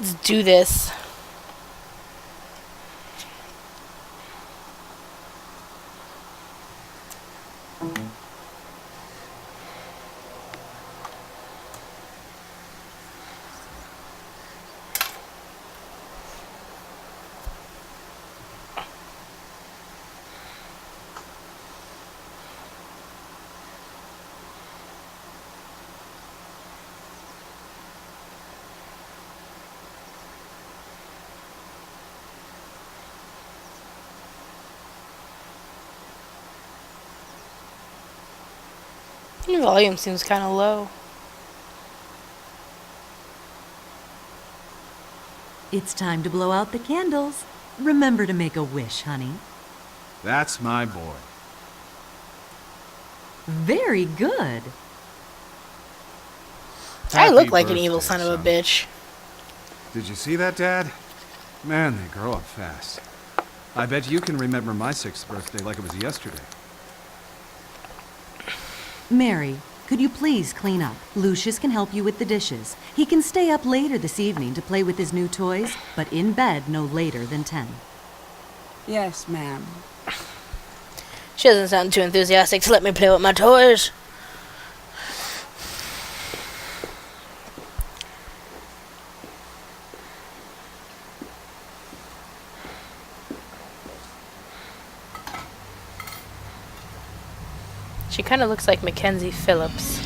Let's do this. The volume seems kind of low. It's time to blow out the candles. Remember to make a wish, honey. That's my boy. Very good. I Happy look like an birthday, evil son of a son. bitch. Did you see that, Dad? Man, they grow up fast. I bet you can remember my 6th birthday like it was yesterday. Mary, could you please clean up? Lucius can help you with the dishes. He can stay up later this evening to play with his new toys, but in bed no later than 10. Yes, ma'am. She doesn't sound too enthusiastic to let me play with my toys. She kind of looks like Mackenzie Phillips.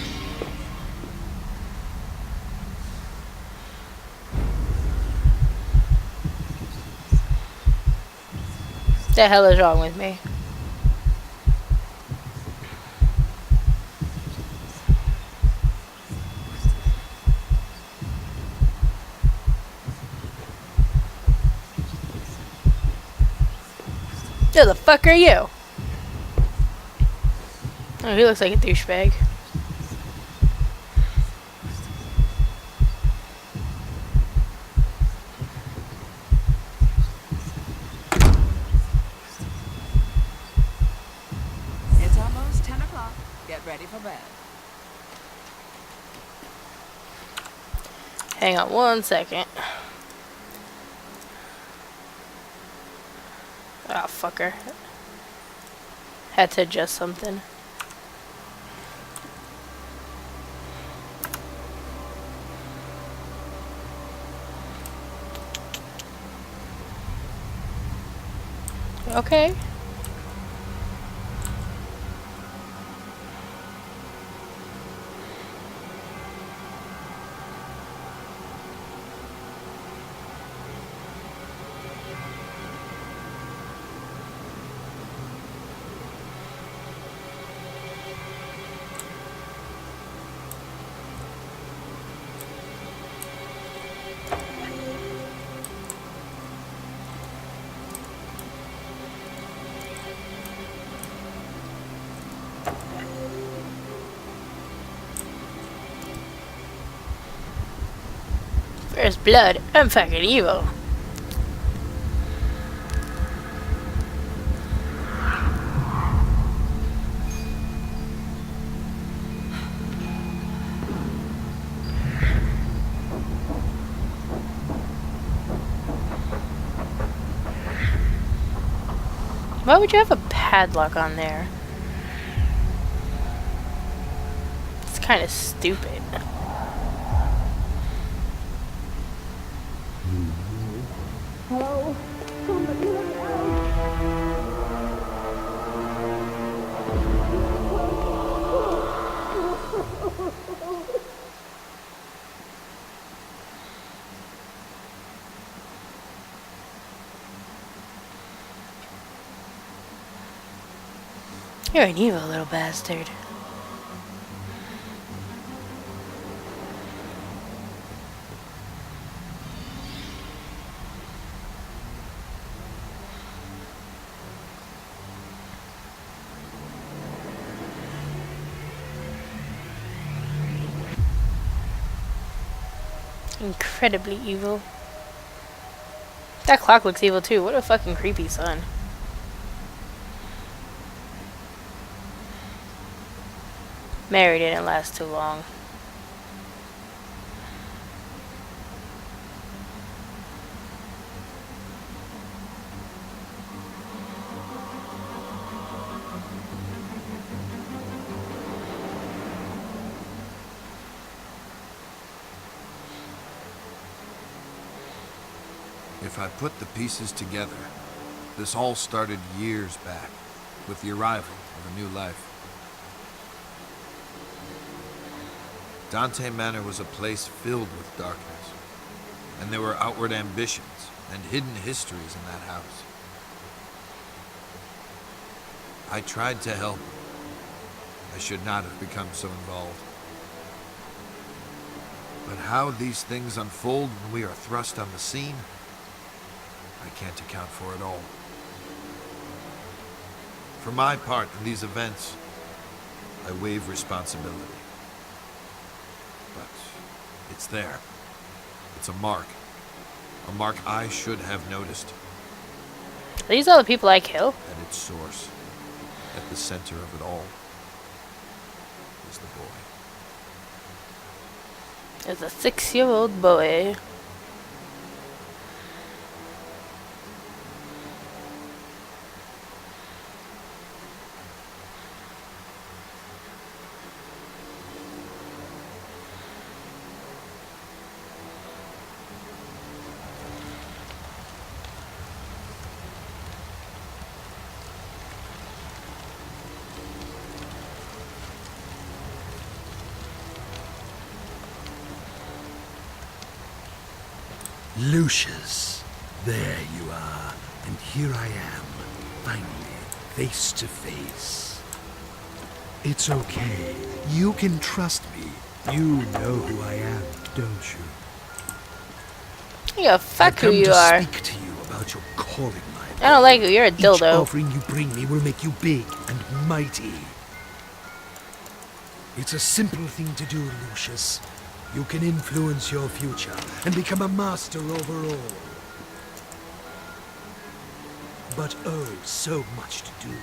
The hell is wrong with me? Who the fuck are you? Oh, he looks like a douchebag. It's almost 10 o'clock. Get ready for bed. Hang on one second. Ah, fucker. Had to adjust something. Okay. First blood. I'm fucking evil. Why would you have a padlock on there? It's kind of stupid. Hello? Somebody let me out! You're an evil little bastard. Incredibly evil. That clock looks evil too. What a fucking creepy son. Mary didn't last too long. If I put the pieces together, this all started years back, with the arrival of a new life. Dante Manor was a place filled with darkness, and there were outward ambitions and hidden histories in that house. I tried to help. I should not have become so involved. But how these things unfold when we are thrust on the scene, I can't account for it all. For my part in these events, I waive responsibility. But it's there. It's a mark. A mark I should have noticed. These are the people I kill. At its source, at the center of it all, is the boy. There's a 6-year-old boy. Lucius, there you are, and here I am, finally, face to face. It's okay. You can trust me. You know who I am, don't you? Yeah, fuck who you I've are. come to speak to you about your calling, my I don't like you. You're a Each dildo. offering you bring me will make you big and mighty. It's a simple thing to do, Lucius. You can influence your future and become a master over all. But oh, so much to do.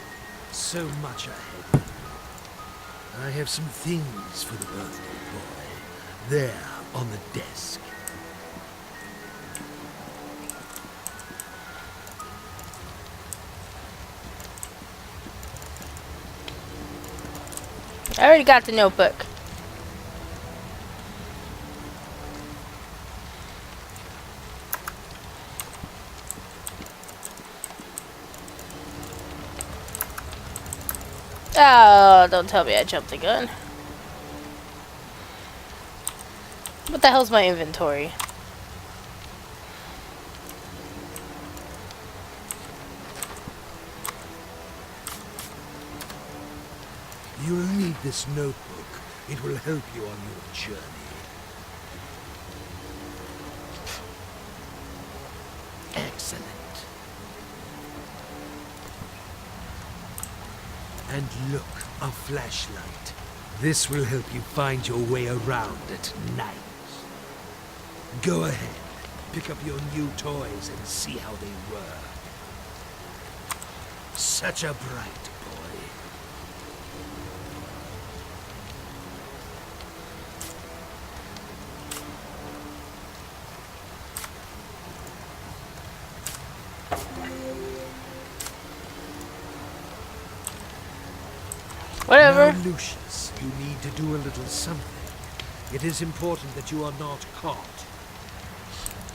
So much ahead. I have some things for the birthday boy. There, on the desk. I already got the notebook. Oh, don't tell me I jumped the gun. What the hell's my inventory? You'll need this notebook. It will help you on your journey. Excellent. And look, a flashlight. This will help you find your way around at night. Go ahead, pick up your new toys and see how they work. Such a bright boy. Whatever. Now, Lucius, you need to do a little something. It is important that you are not caught.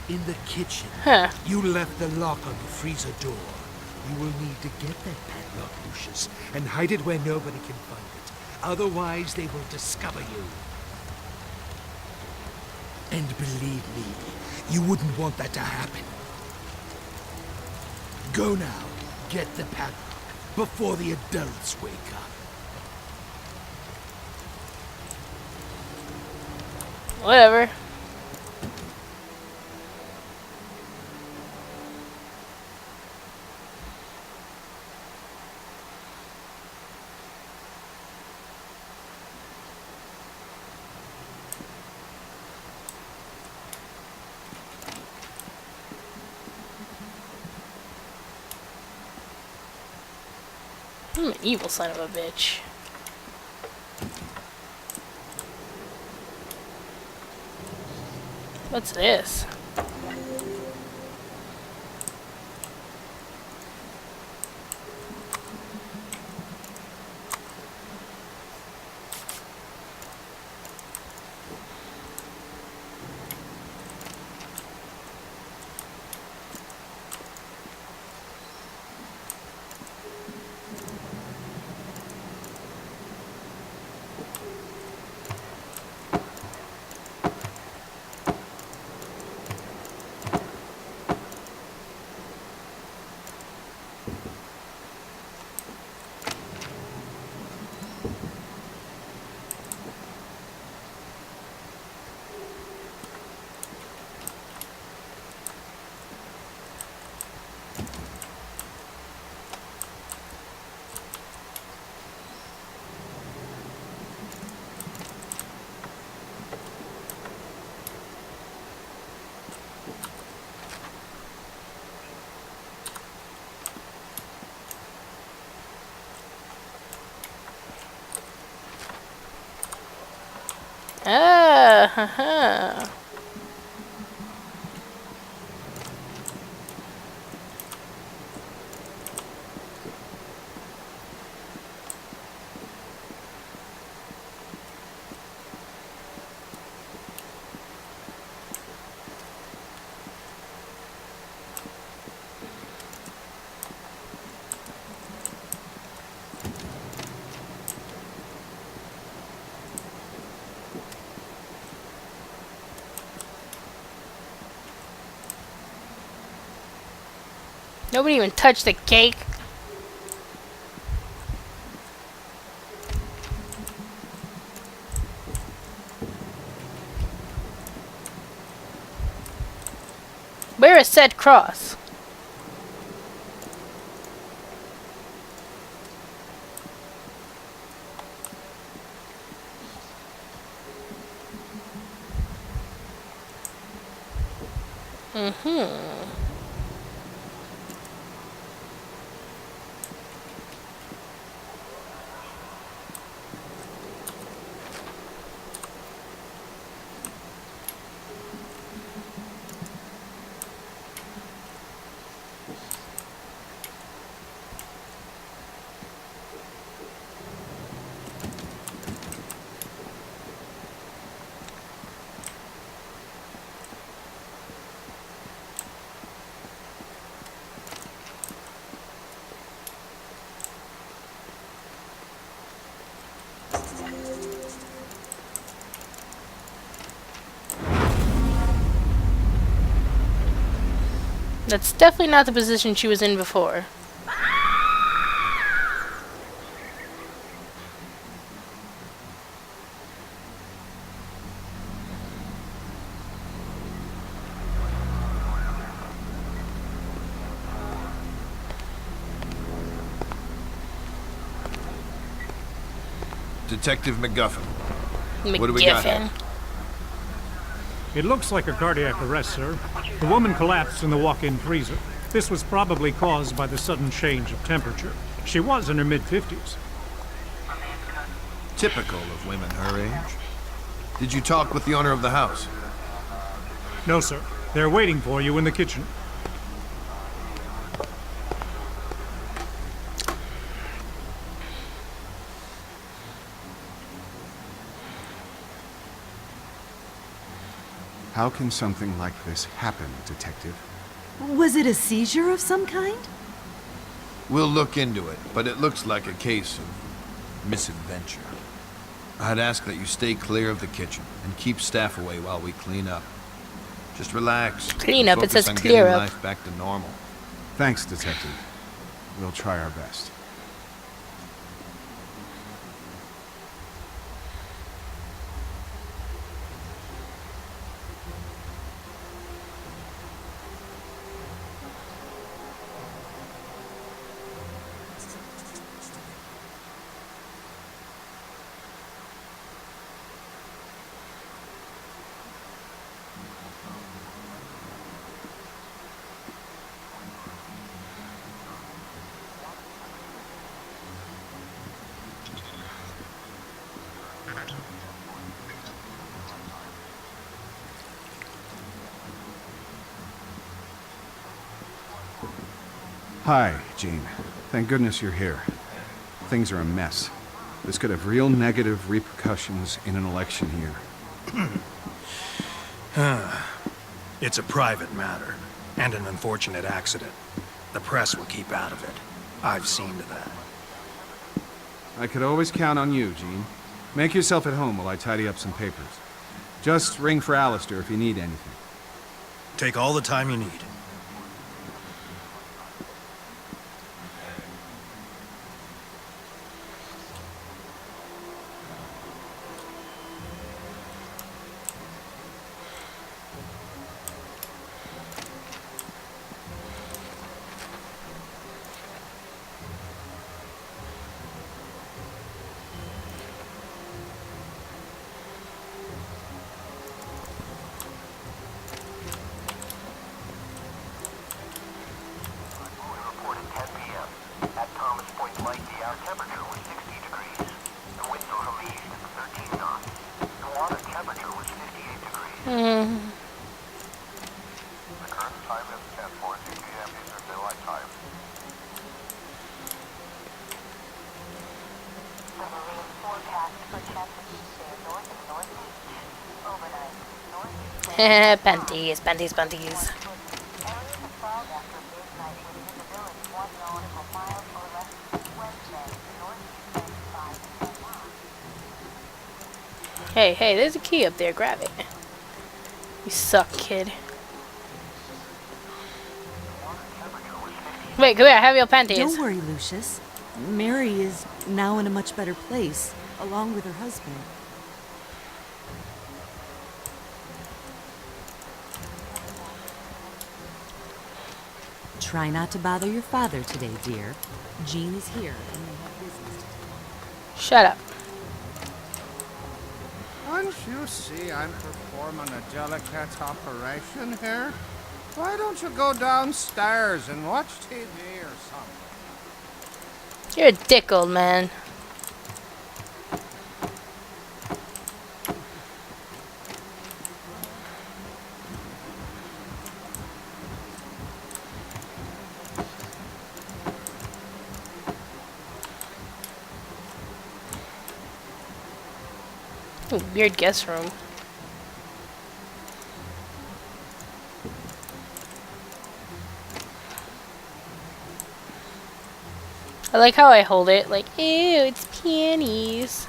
In the kitchen, Huh. you left the lock on the freezer door. You will need to get that padlock, Lucius, and hide it where nobody can find it. Otherwise, they will discover you. And believe me, you wouldn't want that to happen. Go now, get the padlock, before the adults wake up. Whatever. I'm an evil son of a bitch. What's this? Ah, haha. Nobody even touched the cake. Where is said cross? That's definitely not the position she was in before. Detective McGuffin. What do we got here? McGiffin. It looks like a cardiac arrest, sir. The woman collapsed in the walk-in freezer. This was probably caused by the sudden change of temperature. She was in her mid-50s. Typical of women her age. Did you talk with the owner of the house? No, sir. They're waiting for you in the kitchen. How can something like this happen, Detective? Was it a seizure of some kind? We'll look into it, but it looks like a case of misadventure. I'd ask that you stay clear of the kitchen and keep staff away while we clean up. Just relax. Clean up, it Focus says on clear getting up. life back to normal. Thanks, Detective. We'll try our best. Hi, Jean. Thank goodness you're here. Things are a mess. This could have real negative repercussions in an election year. It's a private matter, and an unfortunate accident. The press will keep out of it. I've seen to that. I could always count on you, Jean. Make yourself at home while I tidy up some papers. Just ring for Alistair if you need anything. Take all the time you need. Panties, panties, panties. Hey, hey, there's a key up there. Grab it. You suck, kid. Wait, come here. I have your panties. Don't worry, Lucius. Mary is now in a much better place, along with her husband. Try not to bother your father today, dear. Jean is here, and they have business to do. Shut up. Can't you see I'm performing a delicate operation here? Why don't you go downstairs and watch TV or something? You're a dick, old man. Ooh, weird guest room. I like how I hold it, like, ew, it's peonies.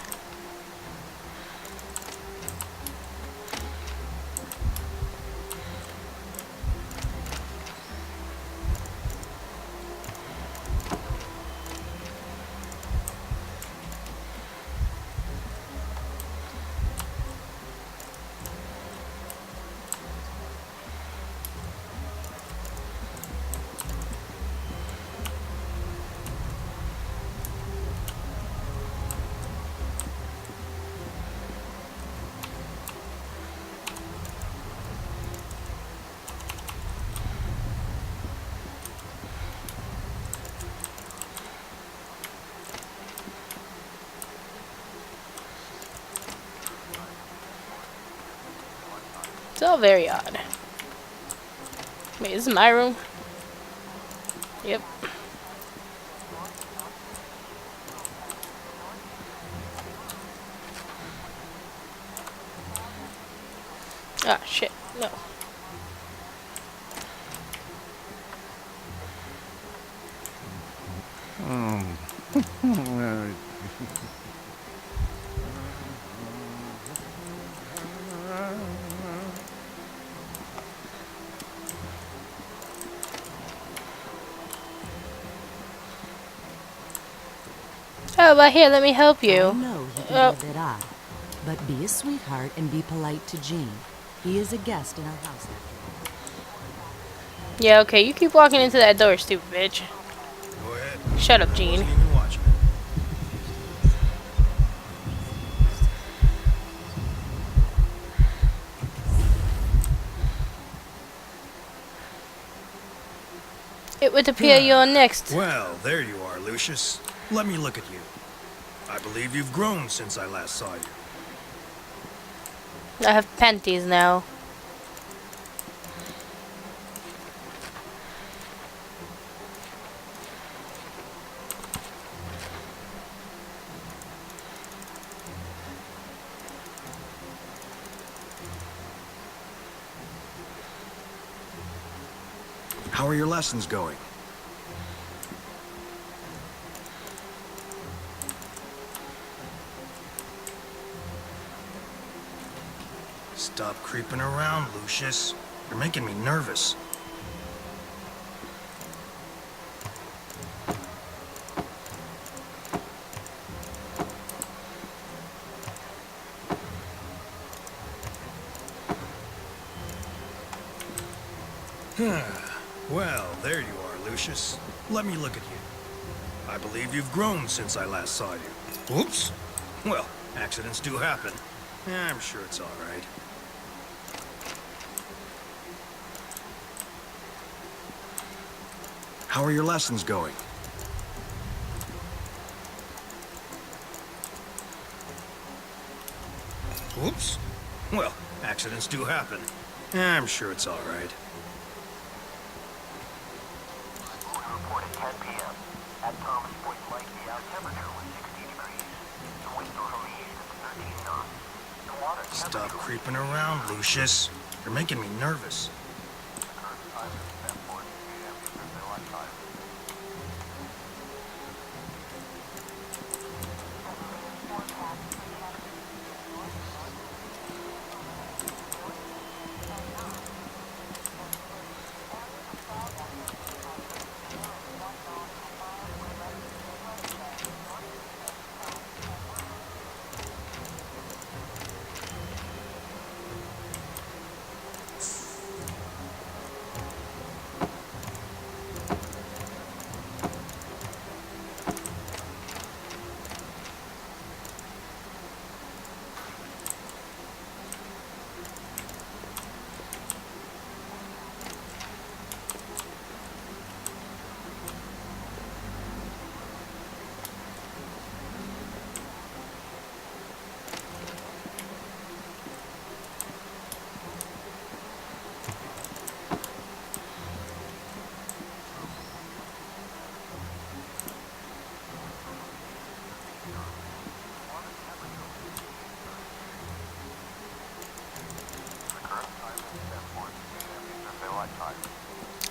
It's all very odd. Wait, this is my room? Yep. Ah, shit. No. Oh, but here, let me help you. I know he can be a bit odd, but be a sweetheart and be polite to Jean. He is a guest in our house after all. Yeah, okay, you keep walking into that door, stupid bitch. Go ahead. Shut up, Jean. Wasn't even watching it. It would appear you're next. Well, there you are, Lucius. Let me look at you. I believe you've grown since I last saw you. I have panties now. How are your lessons going? Stop creeping around, Lucius. You're making me nervous. Well, there you are, Lucius. Let me look at you. I believe you've grown since I last saw you. Oops. Well, accidents do happen. I'm sure it's all right. How are your lessons going? Oops. Well, accidents do happen. I'm sure it's all right. Report at 10 p.m. At Thomas Point Light, the out temperature was 60 degrees. The wind northerly east at 13 knots. The water Stop creeping around, Lucius. You're making me nervous.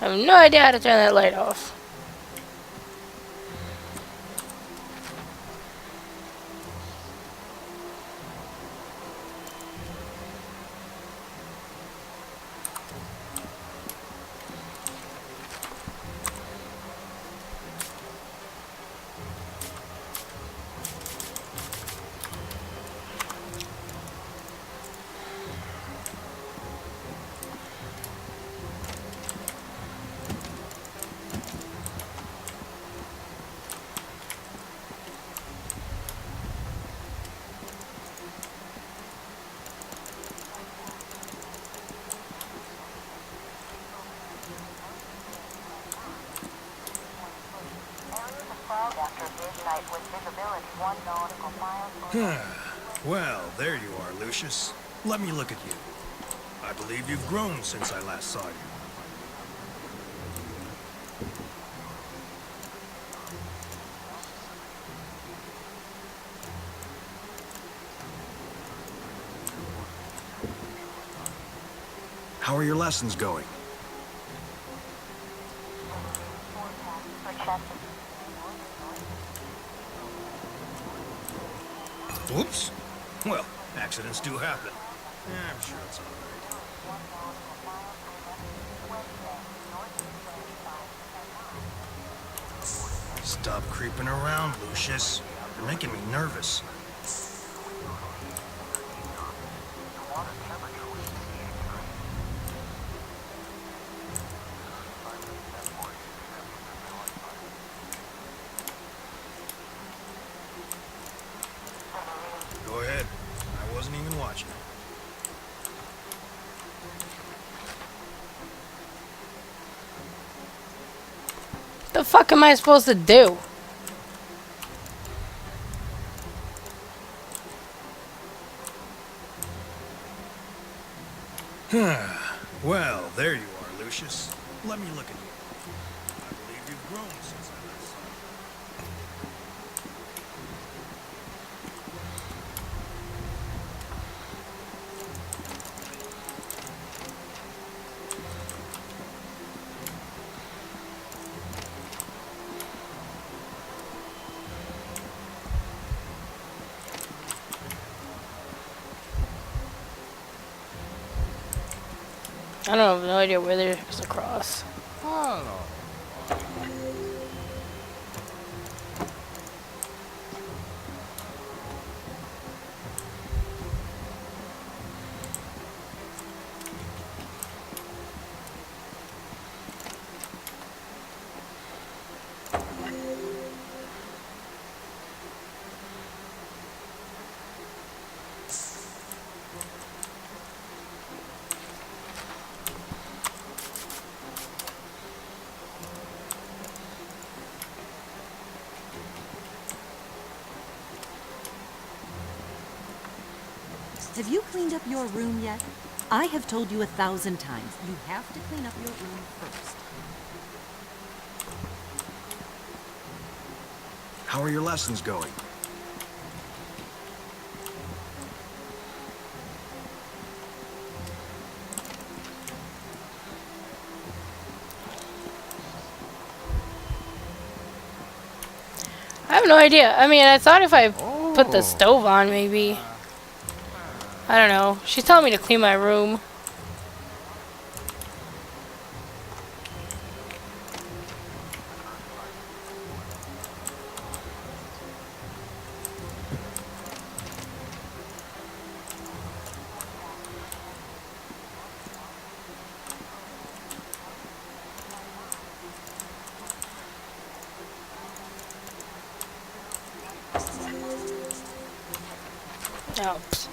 I have no idea how to turn that light off. Well, there you are, Lucius. Let me look at you. I believe you've grown since I last saw you. How are your lessons going? Whoops. Well, accidents do happen. I'm sure it's all right. Stop creeping around, Lucius. You're making me nervous. Go ahead. I wasn't even watching. The fuck am I supposed to do? Well, there you are, Lucius. Let me look at you. I believe you've grown since I last saw you. I don't have no idea where there's a cross. Hello. Have you cleaned up your room yet? I have told you 1,000 times, you have to clean up your room first. How are your lessons going? have no idea. I mean, I thought if I put the stove on, maybe. I don't know. She's telling me to clean my room. Oops.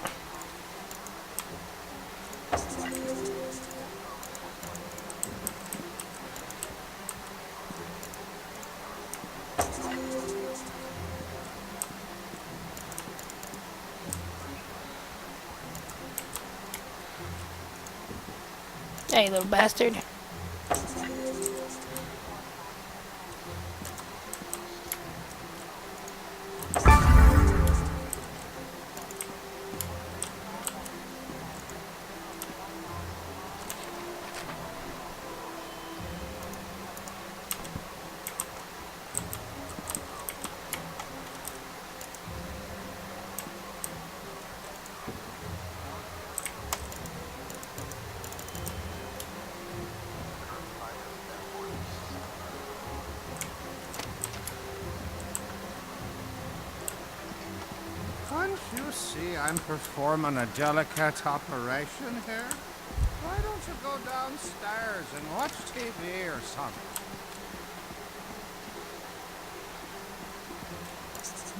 Hey, little bastard. Can't you see I'm performing a delicate operation here? Why don't you go downstairs and watch TV or something?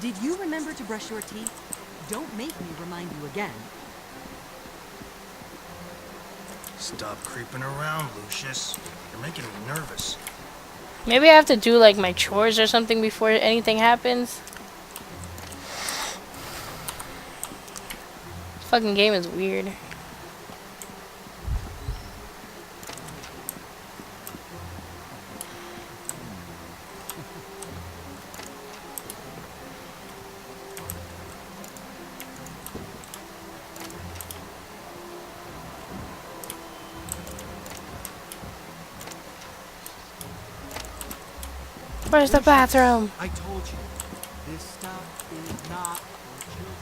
Did you remember to brush your teeth? Don't make me remind you again. Stop creeping around, Lucius. You're making me nervous. Maybe I have to do like my chores or something before anything happens. This fucking game is weird. Where's the bathroom? I told you, this stuff is not for children.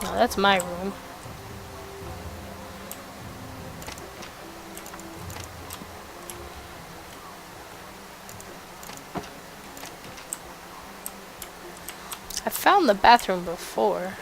No, that's my room. I found the bathroom before.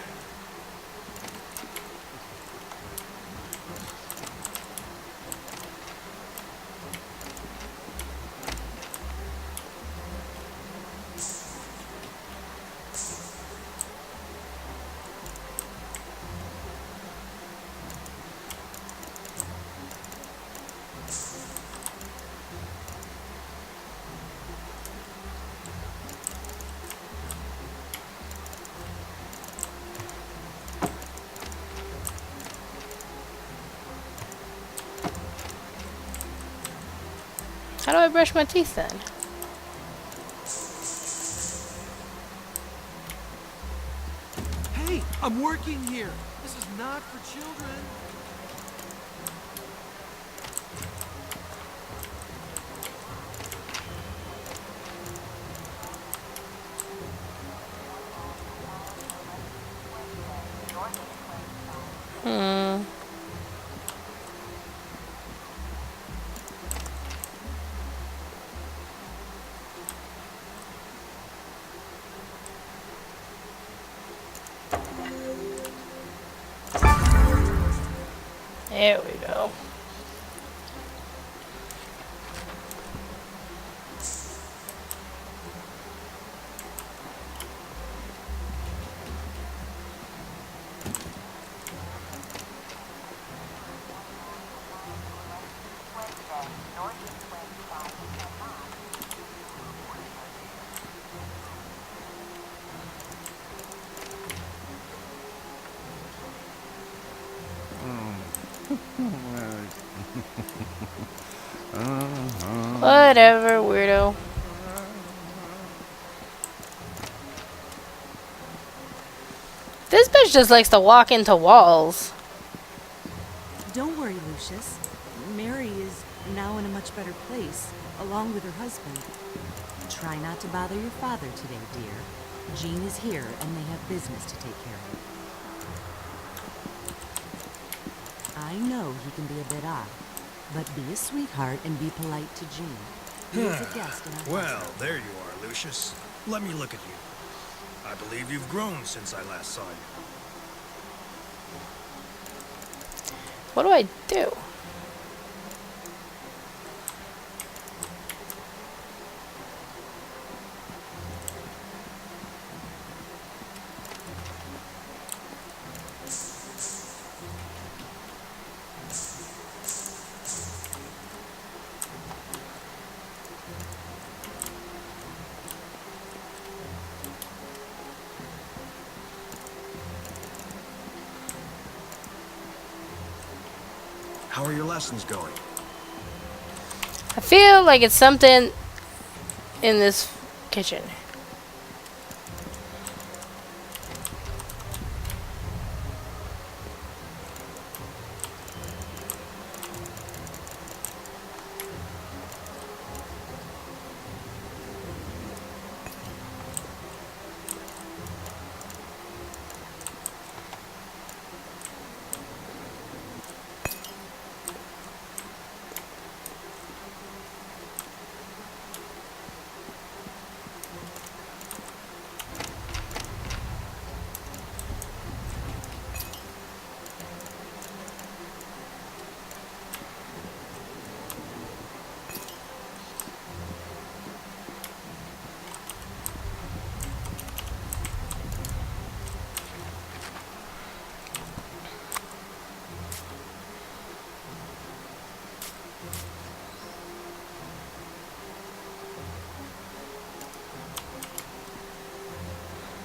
How do I brush my teeth then? Hey, I'm working here. This is not for children. There we go. Whatever, weirdo. This bitch just likes to walk into walls. Don't worry, Lucius. Mary is now in a much better place, along with her husband. Try not to bother your father today, dear. Jean is here, and they have business to take care of. I know he can be a bit odd, but be a sweetheart and be polite to Jean. He is a guest in our Well, household. there you are, Lucius. Let me look at you. I believe you've grown since I last saw you. What do I do? How are your lessons going? I feel like it's something in this kitchen.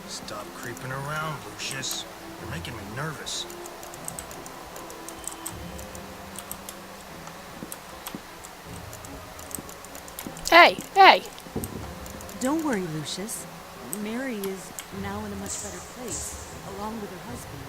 Stop creeping around, Lucius. You're making me nervous. Hey, hey! Don't worry, Lucius. Mary is now in a much better place, along with her husband.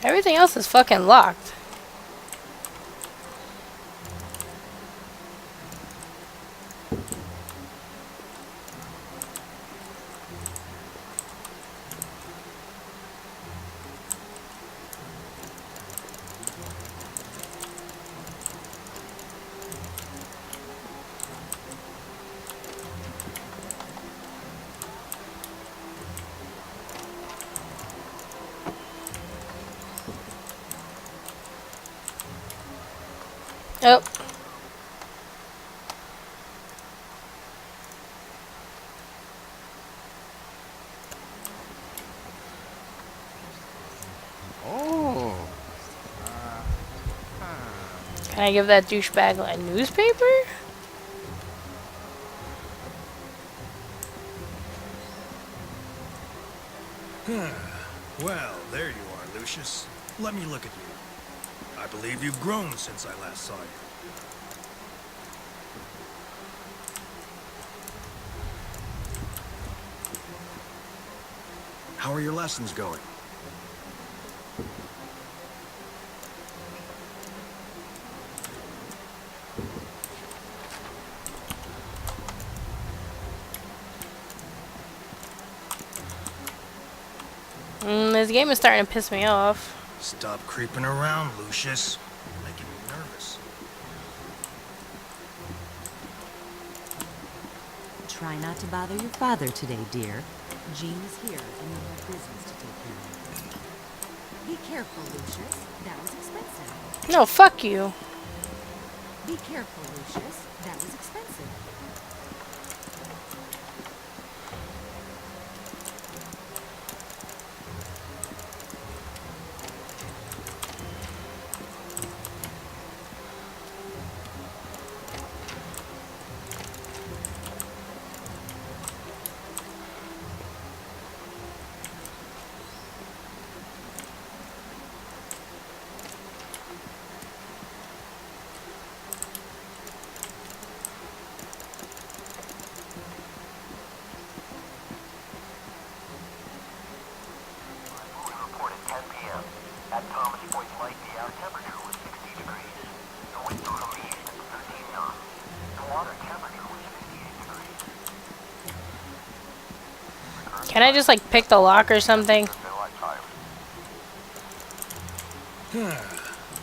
Everything else is fucking locked. Oh. Oh. Can I give that douchebag a newspaper? Well, there you are, Lucius. Let me look at you. I believe you've grown since I last saw you. How are your lessons going? This game is starting to piss me off. Stop creeping around, Lucius. You're making me nervous. Try not to bother your father today, dear. Jean is here, and we have business to take care of. Be careful, Lucius. That was expensive. No, fuck you. Be careful, Lucius. That was expensive. Can I just like pick the lock or something?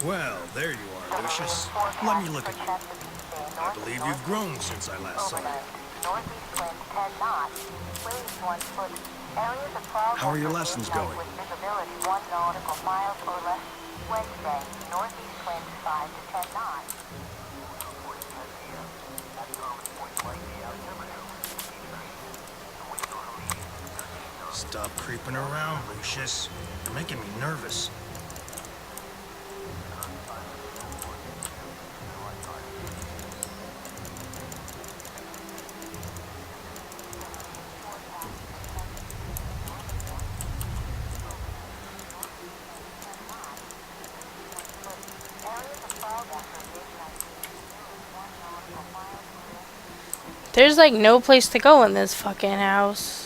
Well, there you are, Lucius. Let me look at you. I believe you've grown since I last saw you. How are your lessons going? Stop creeping around, Lucius. You're making me nervous. There's like no place to go in this fucking house.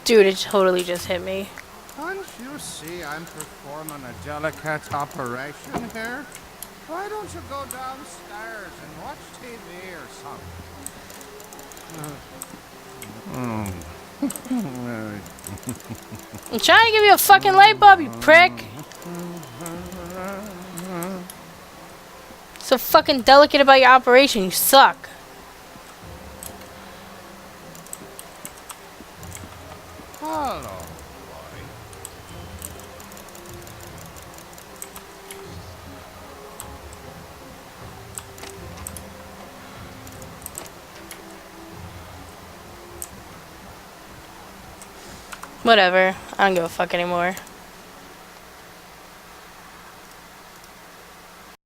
Dude, it totally just hit me. Can't you see I'm performing a delicate operation here? Why don't you go downstairs and watch TV or something? I'm trying to give you a fucking light bulb, you prick. So fucking delicate about your operation, you suck. Hello, boy. Whatever. I don't give a fuck anymore.